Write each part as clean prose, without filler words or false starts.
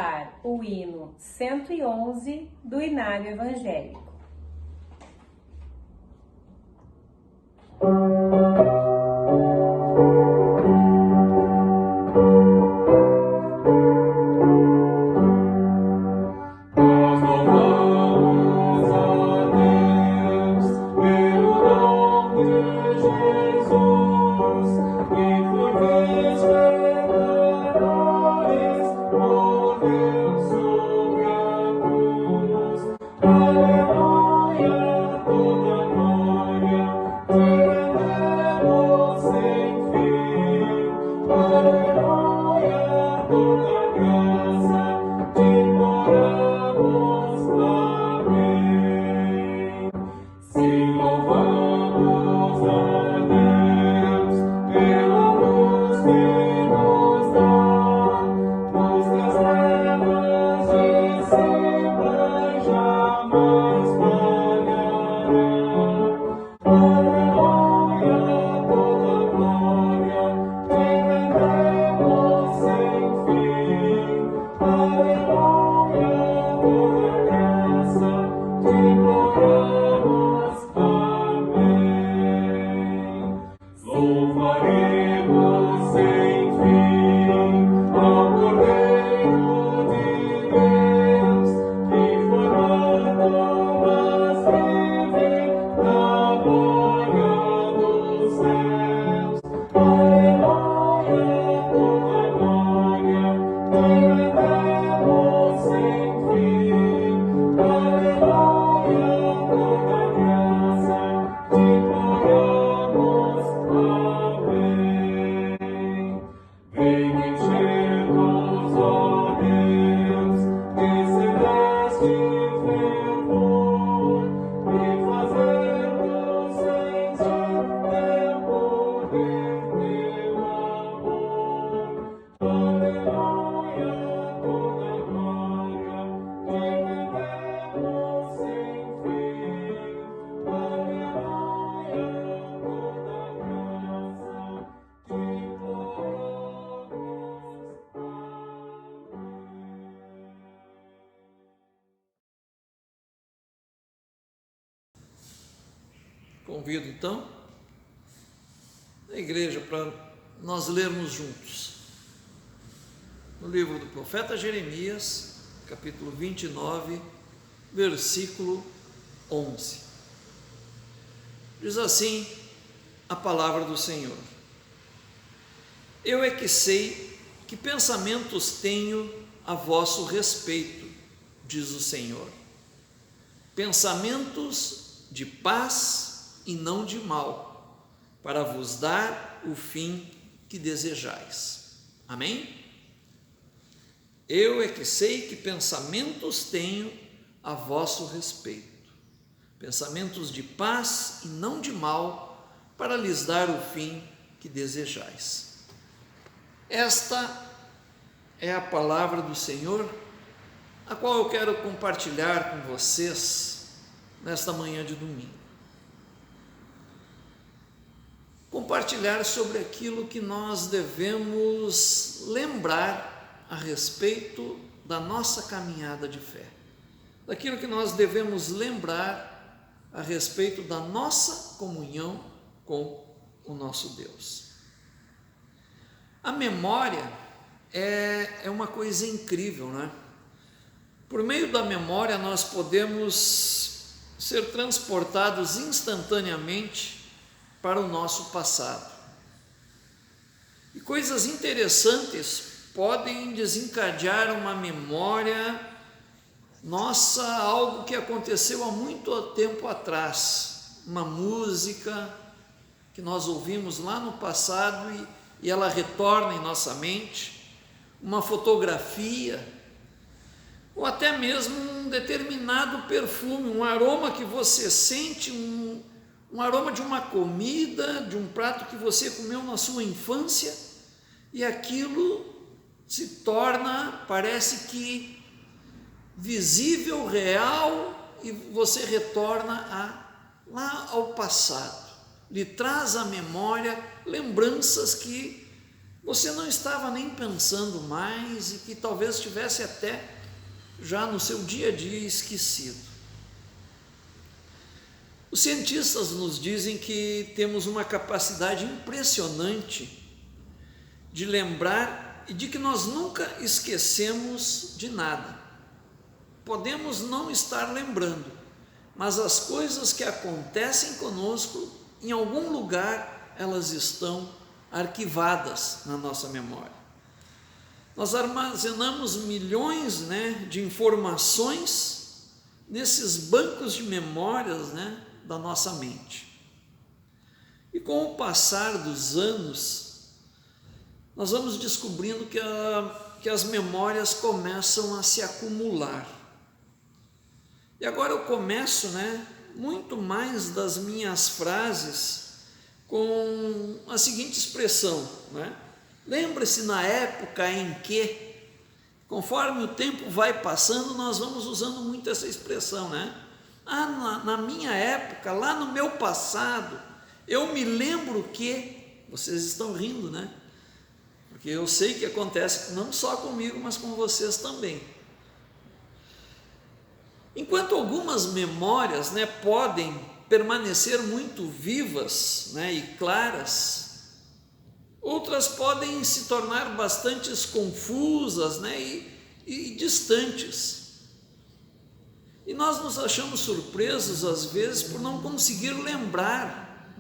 cantar o hino 111 do Inário Evangélico. Convido então a igreja para nós lermos juntos no livro do profeta Jeremias, capítulo 29, versículo 11. Diz assim a palavra do Senhor: Eu é que sei que pensamentos tenho a vosso respeito, diz o Senhor, pensamentos de paz e não de mal, para vos dar o fim que desejais. Amém? Eu é que sei que pensamentos tenho a vosso respeito, pensamentos de paz e não de mal, para lhes dar o fim que desejais. Esta é a palavra do Senhor, a qual eu quero compartilhar com vocês nesta manhã de domingo. Compartilhar sobre aquilo que nós devemos lembrar a respeito da nossa caminhada de fé, daquilo que nós devemos lembrar a respeito da nossa comunhão com o nosso Deus. A memória é uma coisa incrível, não é? Por meio da memória nós podemos ser transportados instantaneamente para o nosso passado. E coisas interessantes podem desencadear uma memória nossa, algo que aconteceu há muito tempo atrás, uma música que nós ouvimos lá no passado e ela retorna em nossa mente, uma fotografia, ou até mesmo um determinado perfume, um aroma que você sente, um aroma de uma comida, de um prato que você comeu na sua infância, e aquilo se torna, parece que visível, real, e você retorna lá ao passado, lhe traz à memória lembranças que você não estava nem pensando mais e que talvez estivesse até já no seu dia a dia esquecido. Os cientistas nos dizem que temos uma capacidade impressionante de lembrar e de que nós nunca esquecemos de nada. Podemos não estar lembrando, mas as coisas que acontecem conosco, em algum lugar, elas estão arquivadas na nossa memória. Nós armazenamos milhões, de informações nesses bancos de memórias, da nossa mente. E com o passar dos anos, nós vamos descobrindo que as memórias começam a se acumular. E agora eu começo, muito mais das minhas frases com a seguinte expressão, Lembre-se na época em que, conforme o tempo vai passando, nós vamos usando muito essa expressão, na minha época, lá no meu passado, eu me lembro que, vocês estão rindo, porque eu sei que acontece não só comigo, mas com vocês também. Enquanto algumas memórias, podem permanecer muito vivas, e claras, outras podem se tornar bastante confusas, e distantes. E nós nos achamos surpresos às vezes por não conseguir lembrar,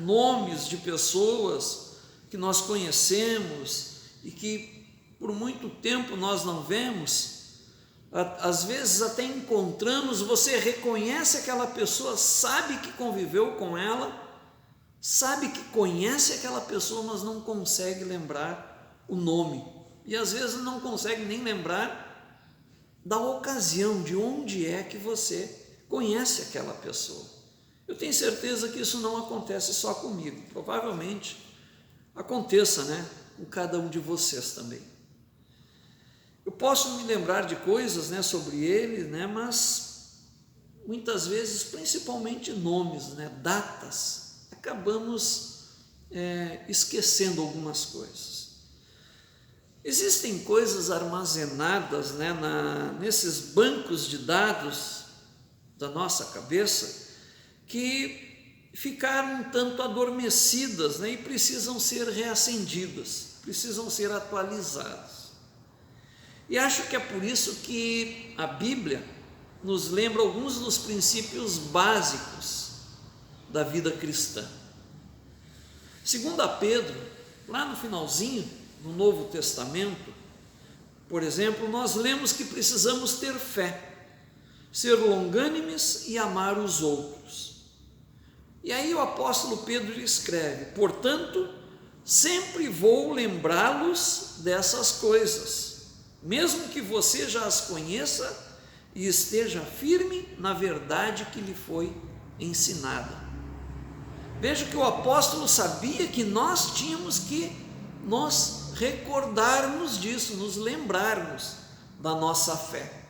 nomes de pessoas que nós conhecemos e que por muito tempo nós não vemos. Às vezes até encontramos, você reconhece aquela pessoa, sabe que conviveu com ela, sabe que conhece aquela pessoa, mas não consegue lembrar o nome. E às vezes não consegue nem lembrar da ocasião, de onde é que você conhece aquela pessoa. Eu tenho certeza que isso não acontece só comigo, provavelmente aconteça, com cada um de vocês também. Eu posso me lembrar de coisas, sobre ele, mas muitas vezes, principalmente nomes, datas, acabamos esquecendo algumas coisas. Existem coisas armazenadas, nesses bancos de dados da nossa cabeça que ficaram um tanto adormecidas, e precisam ser reacendidas, precisam ser atualizadas. E acho que é por isso que a Bíblia nos lembra alguns dos princípios básicos da vida cristã. Segundo Pedro, lá no finalzinho, no Novo Testamento, por exemplo, nós lemos que precisamos ter fé, ser longânimes e amar os outros. E aí o apóstolo Pedro escreve: portanto, sempre vou lembrá-los dessas coisas, mesmo que você já as conheça e esteja firme na verdade que lhe foi ensinada. Veja que o apóstolo sabia que nós tínhamos que nos recordarmos disso, nos lembrarmos da nossa fé.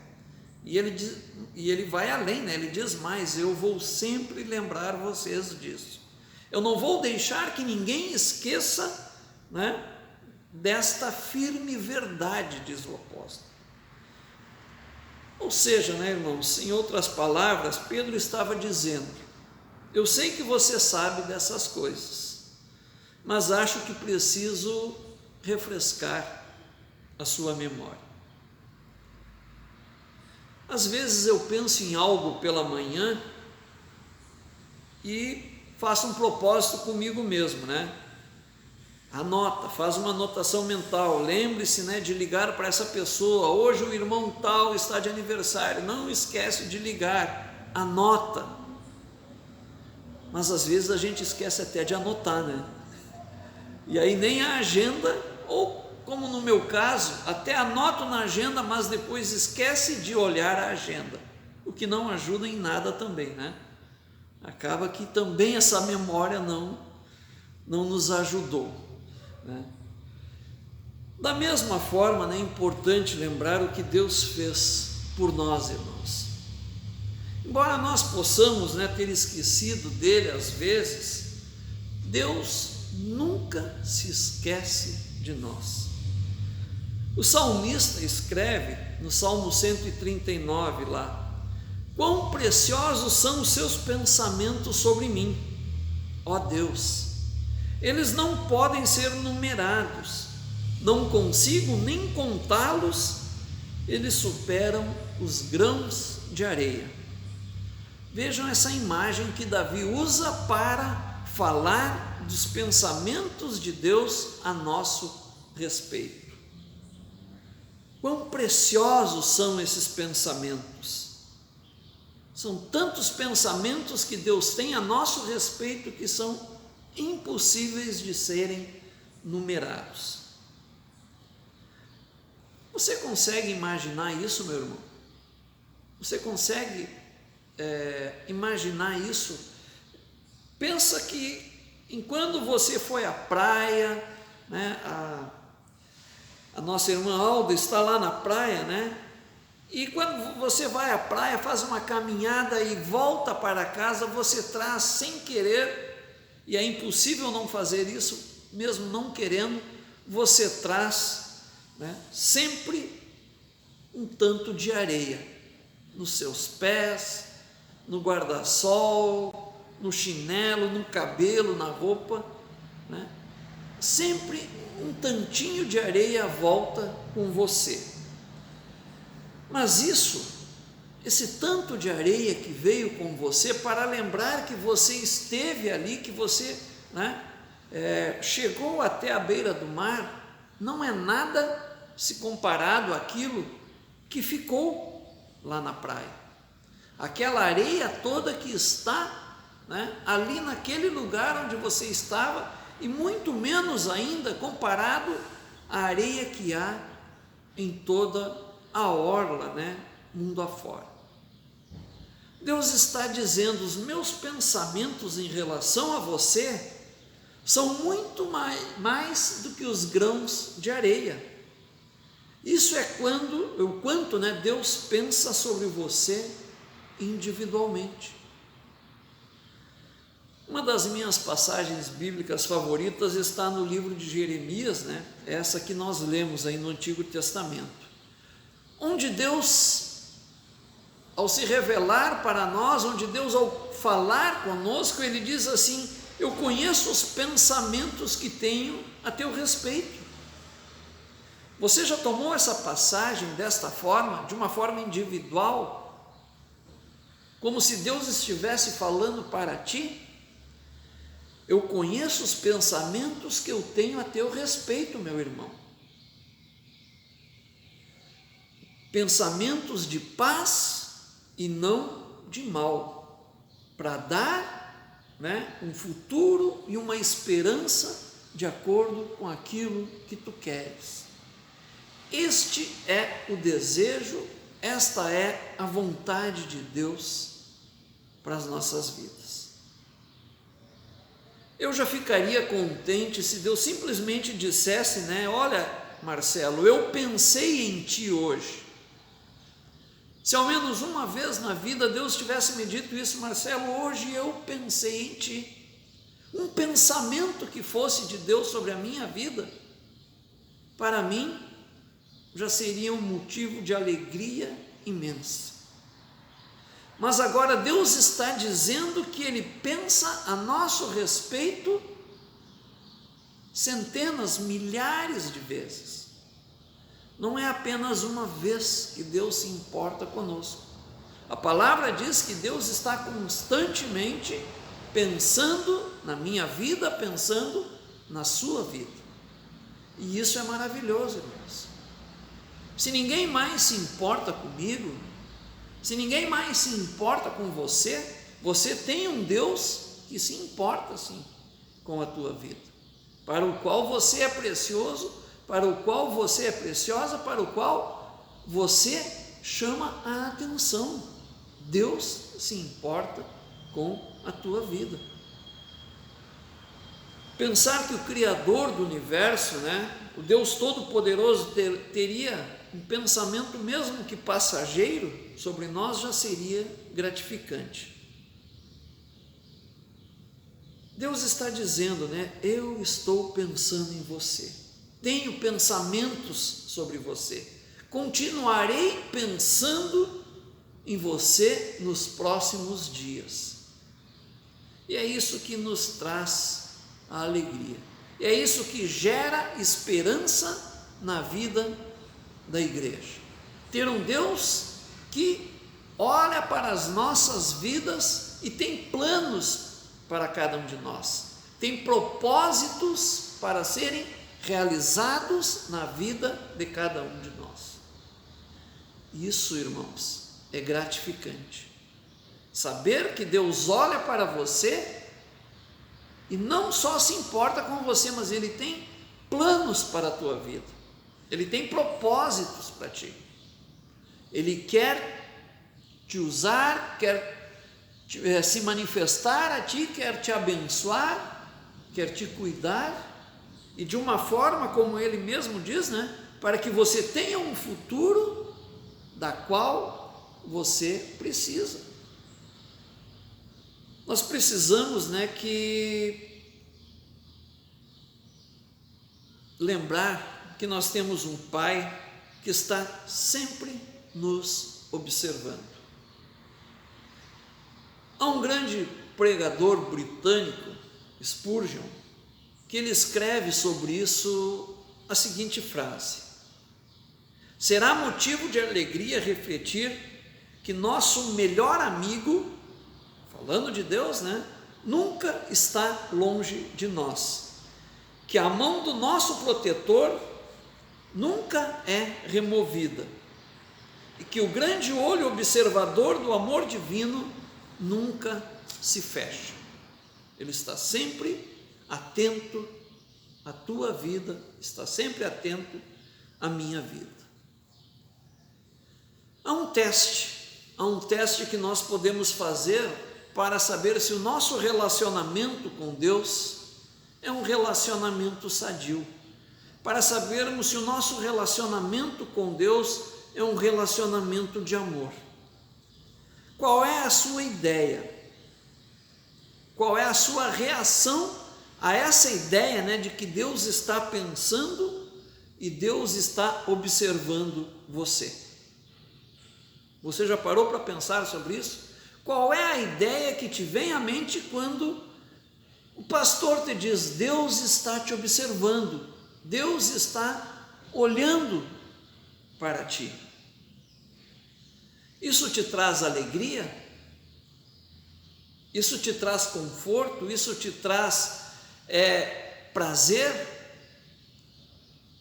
E ele vai além, ele diz mais: eu vou sempre lembrar vocês disso. Eu não vou deixar que ninguém esqueça, desta firme verdade, diz o apóstolo. Ou seja, irmãos, em outras palavras, Pedro estava dizendo: eu sei que você sabe dessas coisas, mas acho que preciso refrescar a sua memória. Às vezes eu penso em algo pela manhã e faço um propósito comigo mesmo, Anota, faz uma anotação mental, lembre-se, de ligar para essa pessoa. Hoje o irmão tal está de aniversário, não esquece de ligar, anota. Mas às vezes a gente esquece até de anotar, E aí nem a agenda, ou como no meu caso, até anoto na agenda, mas depois esquece de olhar a agenda, o que não ajuda em nada também, Acaba que também essa memória não nos ajudou, Da mesma forma, é importante lembrar o que Deus fez por nós, irmãos. Embora nós possamos ter esquecido dele às vezes, Deus nunca se esquece de nós. O salmista escreve no Salmo 139 lá: quão preciosos são os seus pensamentos sobre mim, ó Deus, eles não podem ser numerados, não consigo nem contá-los, eles superam os grãos de areia. Vejam essa imagem que Davi usa para falar dos pensamentos de Deus a nosso respeito. Quão preciosos são esses pensamentos! São tantos pensamentos que Deus tem a nosso respeito que são impossíveis de serem numerados. Você consegue imaginar isso, meu irmão? Você consegue imaginar isso? Pensa que enquanto você foi à praia, né, a nossa irmã Alda está lá na praia, né? E quando você vai à praia, faz uma caminhada e volta para casa, você traz sem querer, e é impossível não fazer isso, mesmo não querendo, você traz, né, sempre um tanto de areia nos seus pés, no guarda-sol, no chinelo, no cabelo, na roupa, né? Sempre um tantinho de areia volta com você. Mas esse tanto de areia que veio com você para lembrar que você esteve ali, que você, né, chegou até a beira do mar, não é nada se comparado àquilo que ficou lá na praia. Aquela areia toda que está, né, ali naquele lugar onde você estava, e muito menos ainda comparado à areia que há em toda a orla, né, mundo afora. Deus está dizendo: os meus pensamentos em relação a você são muito mais do que os grãos de areia. Isso é o quanto, né, Deus pensa sobre você individualmente. Uma das minhas passagens bíblicas favoritas está no livro de Jeremias, né? Essa que nós lemos aí no Antigo Testamento, onde Deus, ao se revelar para nós, onde Deus, ao falar conosco, Ele diz assim: eu conheço os pensamentos que tenho a teu respeito. Você já tomou essa passagem desta forma, de uma forma individual, como se Deus estivesse falando para ti? Eu conheço os pensamentos que eu tenho a teu respeito, meu irmão. Pensamentos de paz e não de mal, para dar, né, um futuro e uma esperança de acordo com aquilo que tu queres. Este é o desejo, esta é a vontade de Deus para as nossas vidas. Eu já ficaria contente se Deus simplesmente dissesse, né: olha, Marcelo, eu pensei em ti hoje. Se ao menos uma vez na vida Deus tivesse me dito isso: Marcelo, hoje eu pensei em ti. Um pensamento que fosse de Deus sobre a minha vida, para mim, já seria um motivo de alegria imensa. Mas agora Deus está dizendo que Ele pensa a nosso respeito centenas, milhares de vezes. Não é apenas uma vez que Deus se importa conosco. A palavra diz que Deus está constantemente pensando na minha vida, pensando na sua vida. E isso é maravilhoso, irmãos. Se ninguém mais se importa comigo, se ninguém mais se importa com você, você tem um Deus que se importa sim com a tua vida, para o qual você é precioso, para o qual você é preciosa, para o qual você chama a atenção. Deus se importa com a tua vida. Pensar que o Criador do universo, né, o Deus Todo-Poderoso, teria um pensamento mesmo que passageiro sobre nós já seria gratificante. Deus está dizendo, né: eu estou pensando em você. tenho pensamentos sobre você, continuarei pensando em você nos próximos dias. E é isso que nos traz a alegria, é isso que gera esperança na vida da igreja. Ter um Deus que olha para as nossas vidas e tem planos para cada um de nós, tem propósitos para serem realizados na vida de cada um de nós. Isso, irmãos, é gratificante. Saber que Deus olha para você e não só se importa com você, mas Ele tem planos para a tua vida, Ele tem propósitos para ti, Ele quer te usar, quer se manifestar a ti, quer te abençoar, quer te cuidar, e de uma forma, como Ele mesmo diz, para que você tenha um futuro da qual você precisa. Nós precisamos, que lembrar que nós temos um Pai que está sempre nos observando. Há um grande pregador britânico, Spurgeon, que ele escreve sobre isso a seguinte frase: será motivo de alegria refletir que nosso melhor amigo, falando de Deus, nunca está longe de nós, que a mão do nosso protetor nunca é removida, e que o grande olho observador do amor divino nunca se fecha. Ele está sempre atento à tua vida, está sempre atento à minha vida. Há um teste que nós podemos fazer para saber se o nosso relacionamento com Deus é um relacionamento sadio, para sabermos se o nosso relacionamento com Deus é um relacionamento de amor. Qual é a sua ideia? Qual é a sua reação a essa ideia, de que Deus está pensando e Deus está observando você? Você já parou para pensar sobre isso? Qual é a ideia que te vem à mente quando o pastor te diz: Deus está te observando, Deus está olhando para ti? Isso te traz alegria? Isso te traz conforto? Isso te traz prazer?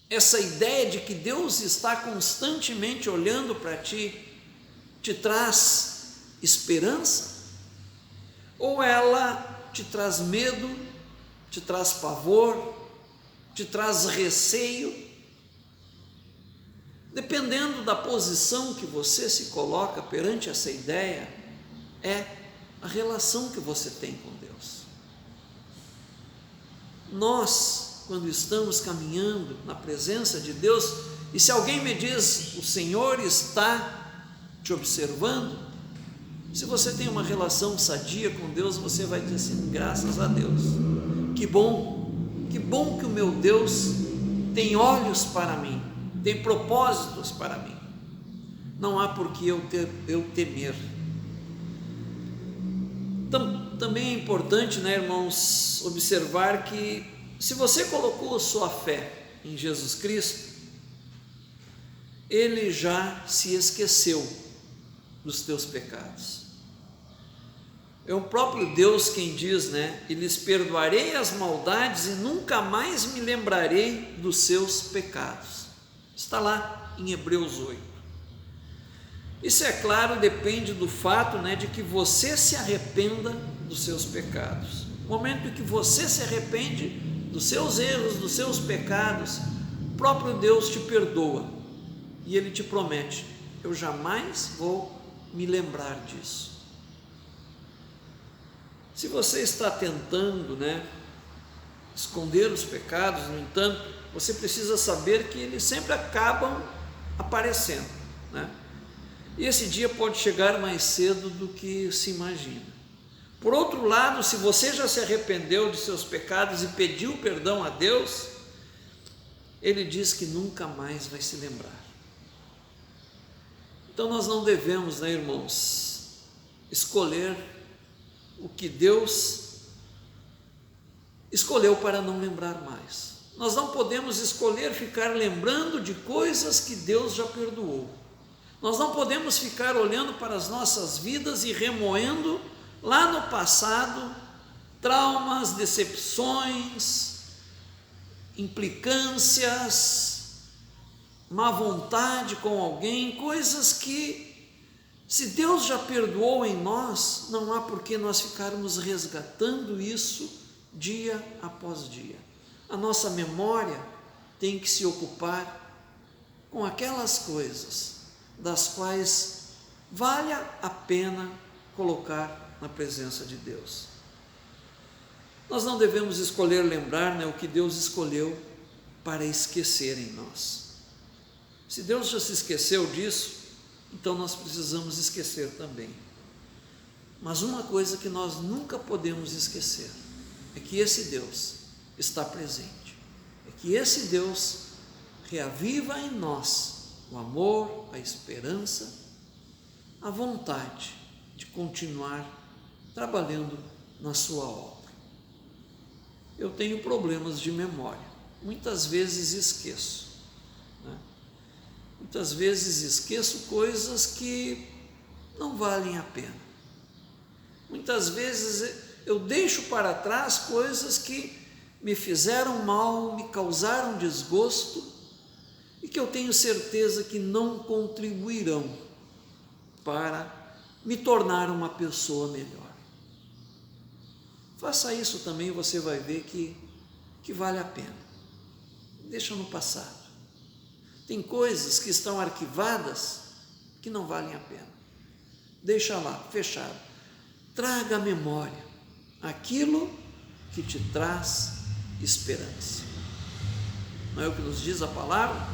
Essa ideia de que Deus está constantemente olhando para ti te traz esperança? Ou ela te traz medo, te traz pavor, te traz receio? Dependendo da posição que você se coloca perante essa ideia, é a relação que você tem com Deus. Nós, quando estamos caminhando na presença de Deus, e se alguém me diz: o Senhor está te observando, se você tem uma relação sadia com Deus, você vai dizer assim: graças a Deus, que bom que o meu Deus tem olhos para mim, tem propósitos para mim, não há por que eu temer. Também é importante, irmãos, observar que se você colocou a sua fé em Jesus Cristo, Ele já se esqueceu dos teus pecados. É o próprio Deus quem diz, e lhes perdoarei as maldades e nunca mais me lembrarei dos seus pecados. Está lá em Hebreus 8. Isso, é claro, depende do fato, de que você se arrependa dos seus pecados. No momento em que você se arrepende dos seus erros, dos seus pecados, o próprio Deus te perdoa e Ele te promete: eu jamais vou me lembrar disso. Se você está tentando, esconder os pecados, no entanto, você precisa saber que eles sempre acabam aparecendo, E esse dia pode chegar mais cedo do que se imagina. Por outro lado, se você já se arrependeu de seus pecados e pediu perdão a Deus, Ele diz que nunca mais vai se lembrar. Então nós não devemos, né, irmãos, escolher o que Deus escolheu para não lembrar mais. Nós não podemos escolher ficar lembrando de coisas que Deus já perdoou. Nós não podemos ficar olhando para as nossas vidas e remoendo lá no passado traumas, decepções, implicâncias, má vontade com alguém, coisas que, se Deus já perdoou em nós, não há por que nós ficarmos resgatando isso dia após dia. A nossa memória tem que se ocupar com aquelas coisas das quais vale a pena colocar na presença de Deus. Nós não devemos escolher lembrar, né, o que Deus escolheu para esquecer em nós. Se Deus já se esqueceu disso, então nós precisamos esquecer também. Mas uma coisa que nós nunca podemos esquecer é que esse Deus está presente, é que esse Deus reaviva em nós o amor, a esperança, a vontade de continuar trabalhando na sua obra. Eu tenho problemas de memória, muitas vezes esqueço, né? Muitas vezes esqueço coisas que não valem a pena. Muitas vezes eu deixo para trás coisas que me fizeram mal, me causaram desgosto e que eu tenho certeza que não contribuirão para me tornar uma pessoa melhor. Faça isso também, você vai ver que vale a pena. Deixa no passado. Tem coisas que estão arquivadas que não valem a pena. Deixa lá, fechado. Traga à memória aquilo que te traz esperança. Não é o que nos diz a palavra?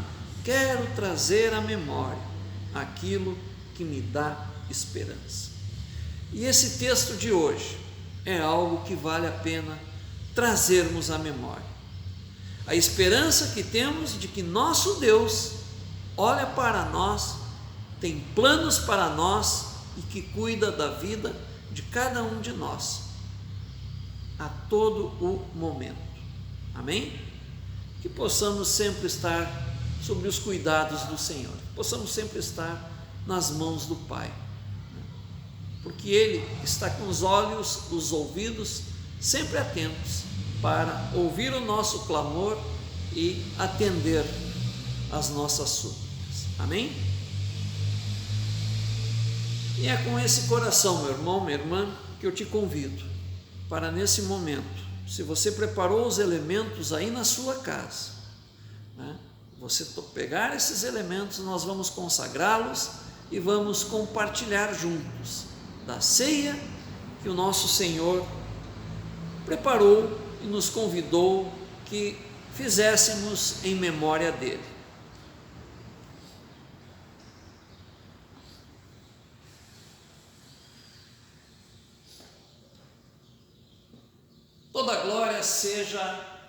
Quero trazer à memória aquilo que me dá esperança. E esse texto de hoje é algo que vale a pena trazermos à memória. A esperança que temos de que nosso Deus olha para nós, tem planos para nós e que cuida da vida de cada um de nós a todo o momento. Amém? Que possamos sempre estar sob os cuidados do Senhor, possamos sempre estar nas mãos do Pai, porque Ele está com os olhos, os ouvidos sempre atentos para ouvir o nosso clamor e atender às nossas súplicas. Amém? E é com esse coração, meu irmão, minha irmã, que eu te convido para, nesse momento, se você preparou os elementos aí na sua casa, né, você pegar esses elementos, nós vamos consagrá-los e vamos compartilhar juntos da ceia que o nosso Senhor preparou e nos convidou que fizéssemos em memória dele. Toda glória seja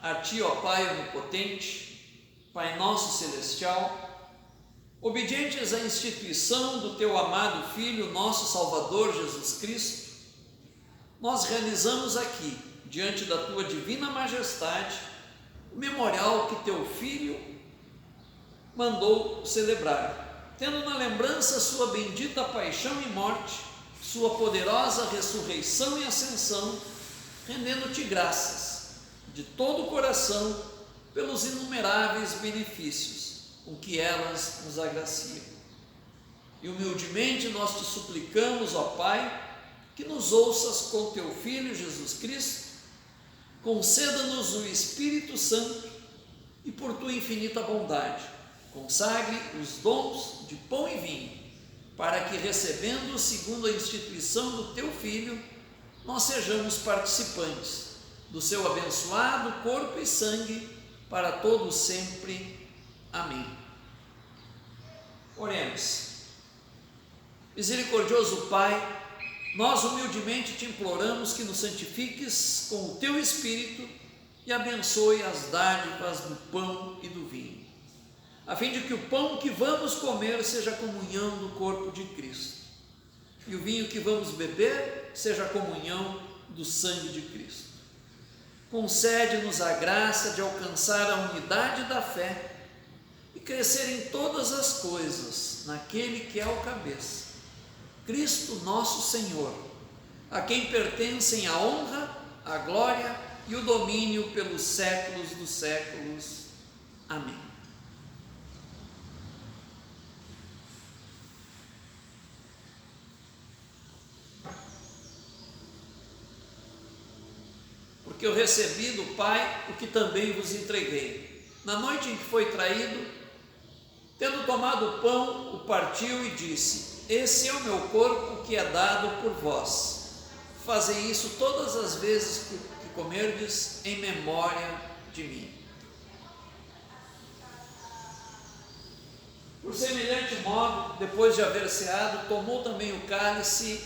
a Ti, ó Pai onipotente, Pai nosso celestial, obedientes à instituição do Teu amado Filho, nosso Salvador Jesus Cristo, nós realizamos aqui, diante da Tua divina majestade, o memorial que Teu Filho mandou celebrar, tendo na lembrança Sua bendita paixão e morte, Sua poderosa ressurreição e ascensão, rendendo-Te graças de todo o coração pelos inumeráveis benefícios com que elas nos agraciam. E humildemente nós Te suplicamos, ó Pai, que nos ouças com Teu Filho Jesus Cristo, conceda-nos o Espírito Santo e, por Tua infinita bondade, consagre os dons de pão e vinho, para que, recebendo segundo a instituição do Teu Filho, nós sejamos participantes do Seu abençoado corpo e sangue para todos sempre. Amém. Oremos. Misericordioso Pai, nós humildemente Te imploramos que nos santifiques com o Teu Espírito e abençoe as dádivas do pão e do vinho, a fim de que o pão que vamos comer seja a comunhão do corpo de Cristo, e o vinho que vamos beber seja a comunhão do sangue de Cristo. Concede-nos a graça de alcançar a unidade da fé e crescer em todas as coisas naquele que é o cabeça, Cristo nosso Senhor, a quem pertencem a honra, a glória e o domínio pelos séculos dos séculos. Amém. Porque eu recebi do Pai o que também vos entreguei. Na noite em que foi traído, tendo tomado o pão, o partiu e disse: esse é o meu corpo que é dado por vós. Fazei isso todas as vezes que comerdes em memória de mim. Por semelhante modo, depois de haver ceado, tomou também o cálice,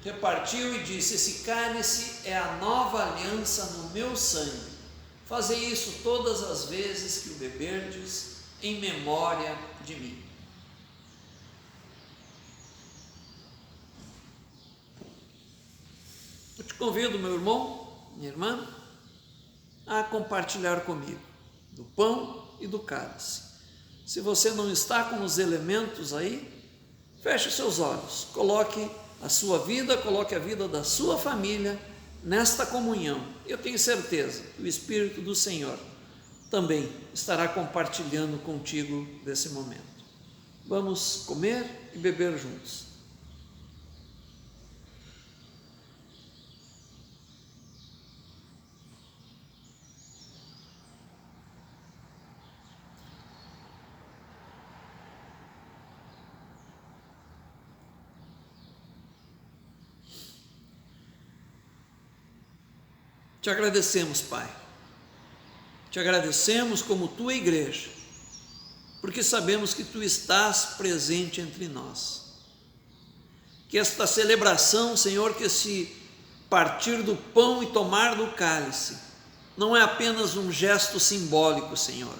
repartiu e disse: esse cálice é a nova aliança no meu sangue. Fazei isso todas as vezes que o beberdes em memória de mim. Eu te convido, meu irmão, minha irmã, a compartilhar comigo do pão e do cálice. Se você não está com os elementos aí, feche seus olhos, coloque a sua vida, coloque a vida da sua família nesta comunhão. Eu tenho certeza que o Espírito do Senhor também estará compartilhando contigo desse momento. Vamos comer e beber juntos. Te agradecemos, Pai. Te agradecemos como tua igreja, porque sabemos que tu estás presente entre nós. Que esta celebração, Senhor, que esse partir do pão e tomar do cálice, não é apenas um gesto simbólico, Senhor,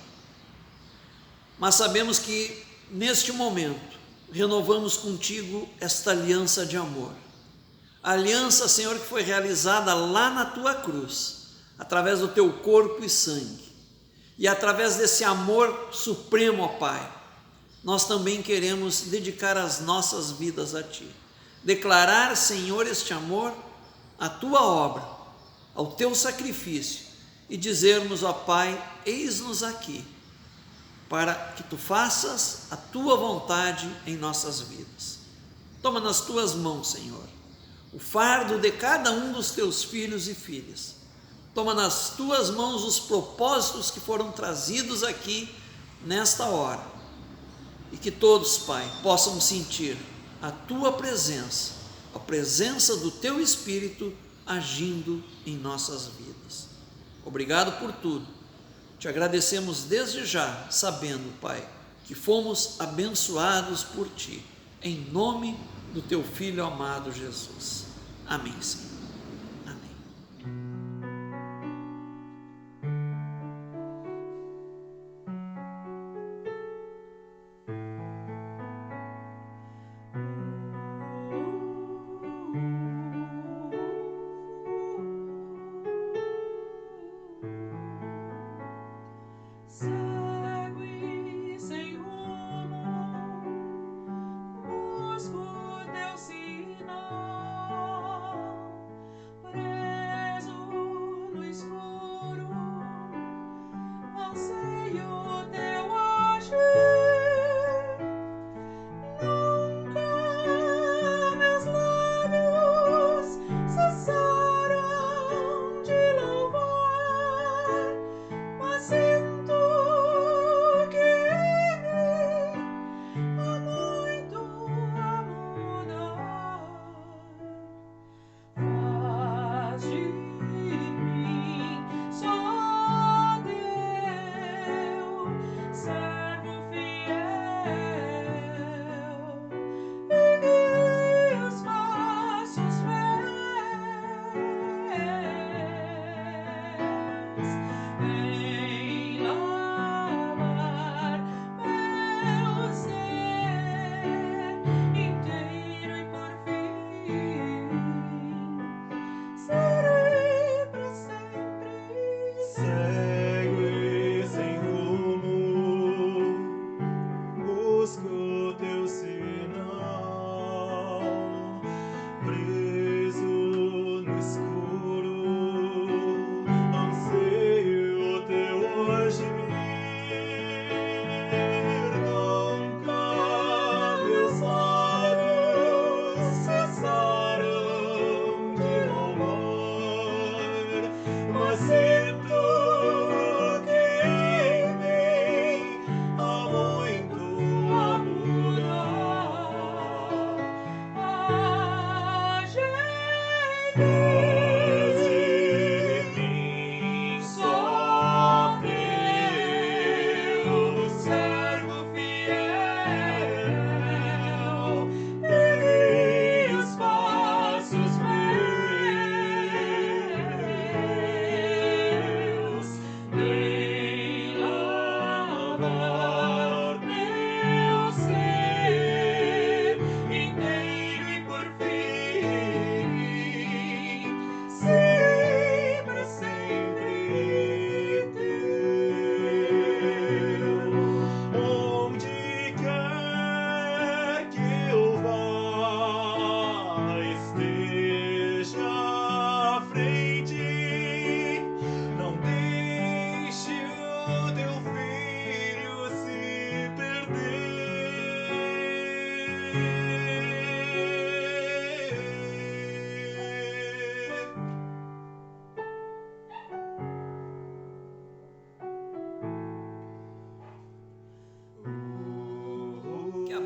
mas sabemos que neste momento renovamos contigo esta aliança de amor. A aliança, Senhor, que foi realizada lá na tua cruz, através do teu corpo e sangue. E através desse amor supremo, ó Pai, nós também queremos dedicar as nossas vidas a Ti. Declarar, Senhor, este amor à Tua obra, ao Teu sacrifício, e dizermos, ó Pai, eis-nos aqui, para que Tu faças a Tua vontade em nossas vidas. Toma nas Tuas mãos, Senhor, o fardo de cada um dos Teus filhos e filhas. Toma nas Tuas mãos os propósitos que foram trazidos aqui nesta hora. E que todos, Pai, possam sentir a Tua presença, a presença do Teu Espírito agindo em nossas vidas. Obrigado por tudo. Te agradecemos desde já, sabendo, Pai, que fomos abençoados por Ti. Em nome do Teu Filho amado Jesus. Amém, Senhor.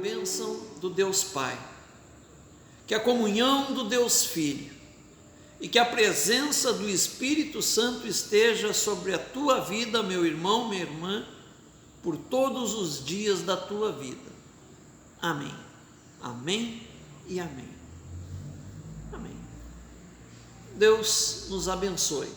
bênção do Deus Pai, que a comunhão do Deus Filho e que a presença do Espírito Santo esteja sobre a tua vida, meu irmão, minha irmã, por todos os dias da tua vida. Amém. Amém e amém. Amém. Deus nos abençoe.